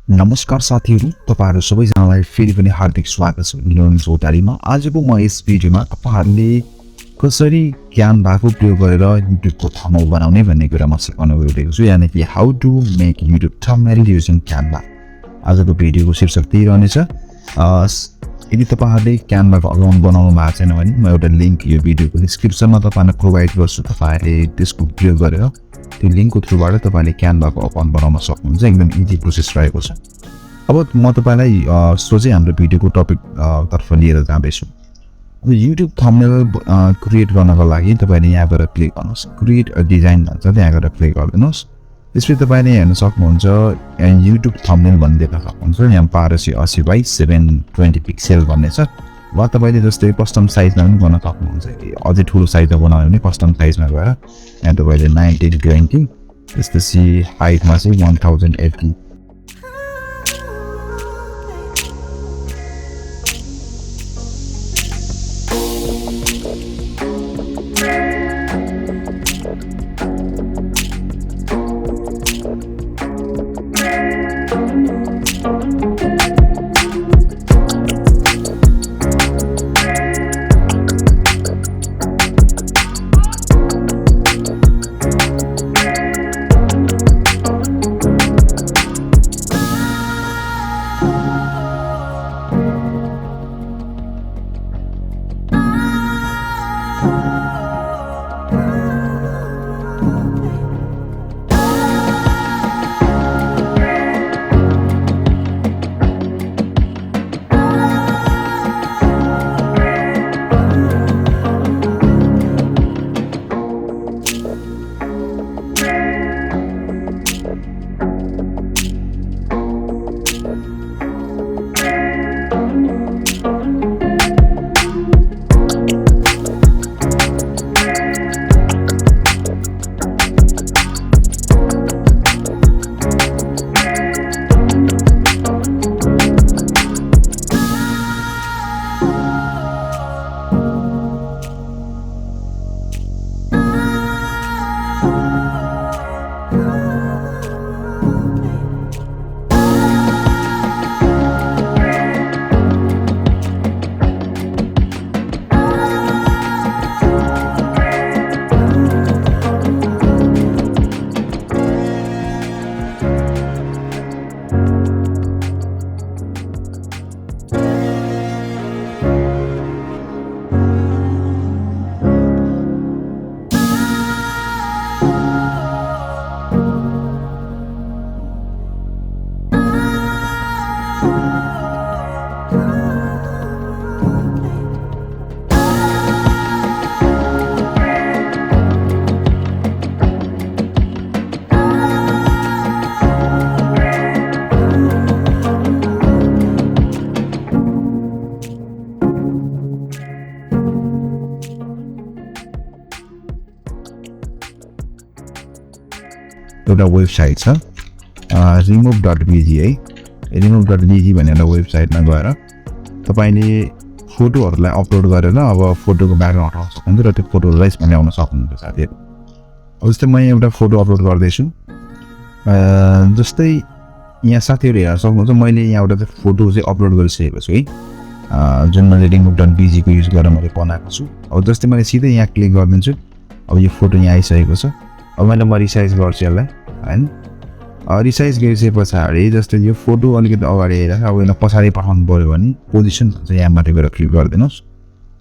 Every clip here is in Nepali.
नमस्कार साथीहरु, तपाईहरु सबैजनालाई फेरि पनि हार्दिक स्वागत छ लर्न चौतारीमा। आजको म यस भिडियोमा तपाईहरुले कसरी क्यानभाको प्रयोग गरेर युट्युबको थम्बनेल बनाउने भन्ने कुरा म सिकाउन गइरहेको छु, यानी कि how to make YouTube thumbnail using Canva. आजको भिडियोको शीर्षक त्यही रहनेछ। यदि तपाईहरुले क्यानभाको अकाउन्ट बनाउनु भएको छैन भने म एउटा लिंक यो भिडियोको डिस्क्रिप्सनमा तपाईहरुलाई प्रोभाइड गर्छु। तपाईहरुले त्यसको प्रयोग गरेर त्यो लिंकको थ्रुबाट तपाईले क्यानभाको अकाउन्ट बनाउन सक्नुहुन्छ। एकदम इजी प्रोसेस रहेको छ। अब म तपाईलाई सोचे हाम्रो भिडियोको टपिक तर्फ लिएर जाँदैछु। अब युट्युब थम्बनेल क्रिएट गर्नको लागि तपाईले यहाँ गएर क्लिक गर्नुस्, क्रिएट अ डिजाइन भन्छ, त्यहाँ गएर क्लिक गर्दिनुस्। त्यसपछि तपाईले हेर्न सक्नुहुन्छ युट्युब थम्बनेल भन्ने देख्न सक्नुहुन्छ। यहाँ 1280 बाइ 720 पिक्सल भन्ने छ। वा तपाईले जस्तै कस्टम साइजमा पनि गर्न सक्नुहुन्छ। अझै ठुलो साइजमा बनाउने भने कस्टम साइजमा गएर यहाँ तपाईले 1920 त्यसपछि हाइटमा चाहिँ 1080 एउटा वेबसाइट छ remove.bg है। remove.bg भन्ने एउटा वेबसाइटमा गएर तपाईले फोटोहरुलाई अपलोड गरेर अब फोटोको ब्याकग्राउन्ड हटाउन सक्नुहुन्छ र त्यो फोटोलाई यसमा ल्याउन सक्नुहुन्छ साथीहरु। अब जस्तै म एउटा फोटो अपलोड गर्दै छु। जस्तै यहाँ साथीहरु हेर्न सक्नुहुन्छ मैले यहाँ एउटा फोटो चाहिँ अपलोड गरिसकेको छु है, जुन मैले remove.bg को युज गरेर मैले बनाएको छु। अब जस्तै मैले सिधै यहाँ क्लिक गर्दिन्छु। अब यो फोटो यहाँ आइसकेको छ। अब मैले रिसाइज गर्छु यसलाई हैन। रिसाइज गरिसकेपछि जस्तै यो फोटो अलिकति अगाडि आइरहेको छ। अब यसलाई पछाडि पठाउनु पर्यो भने पोजिसन भन्छ, यहाँ माथि गएर क्लिक गरिदिनुस्।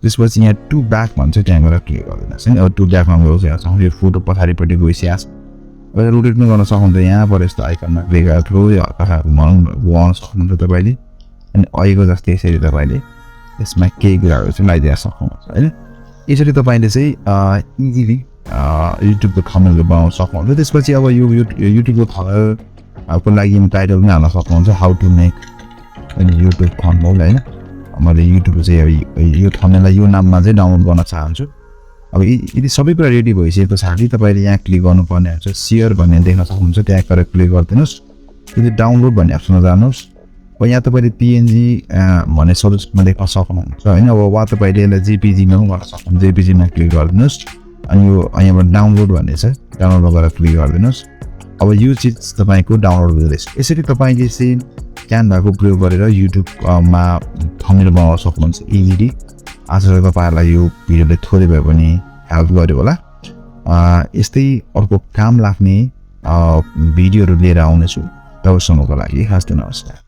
त्यसपछि यहाँ टु ब्याक भन्छ, त्यहाँ गएर क्लिक गरिदिनुस् हैन। अब टु ब्याकमा गइसकेको यो फोटो पछाडिपट्टि गइसकेको छ। अब रोटेट पनि गर्न सक्नुहुन्छ। यहाँ पर यस्तो आइकनमा क्लिक गरेर थोरै हल्का घुमाउन सक्नुहुन्छ तपाईले। अनि अहिलेको जस्तै यसरी तपाईले यसमा केही कुराहरु चाहिँ लगाइदिन सक्नुहुन्छ हैन। यसरी तपाईले चाहिँ इजिली युट्युबको थम्बनेल बनाउन सक्नुहुन्छ। त्यसपछि अब यो युट्युबको थम्बनेलको लागि टाइटल पनि हाल्न सक्नुहुन्छ, how to make YouTube thumbnail हैन। मैले युट्युब चाहिँ यो थम्बनेललाई यो नाममा चाहिँ डाउनलोड गर्न चाहन्छु। अब यदि सबै कुरा रेडी भइसकेपछि तपाईले यहाँ क्लिक गर्नुपर्ने हुन्छ, शेयर भन्ने देख्न सक्नुहुन्छ, त्यहाँ गएर क्लिक गरिदिनुस्। त्यो डाउनलोड भन्ने अप्सनमा जानुस्। अब यहाँ तपाईले पीएनजी भन्ने सजेस्टमा देख्न सक्नुहुन्छ हैन। अब वा तपाईले यसलाई जेपीजी मा गर्न सक्नुहुन्छ। जेपीजी मा क्लिक गरिदिनुस् अनि यो यहाँबाट डाउनलोड भन्ने छ, डाउनलोडमा गएर क्लिक गरिदिनुस्। अब यो चिज तपाईँको डाउनलोड गर्दैछ। यसरी तपाईँले चाहिँ क्यानभाको प्रयोग गरेर युट्युबमा थम्बनेल बनाउन सक्नुहुन्छ इजिली। आशा गरी तपाईँहरूलाई यो भिडियोले थोरै भए पनि हेल्प गर्यो होला। यस्तै अर्को काम लाग्ने भिडियोहरू लिएर आउनेछु। तबसम्मको लागि हस्त नमस्कार।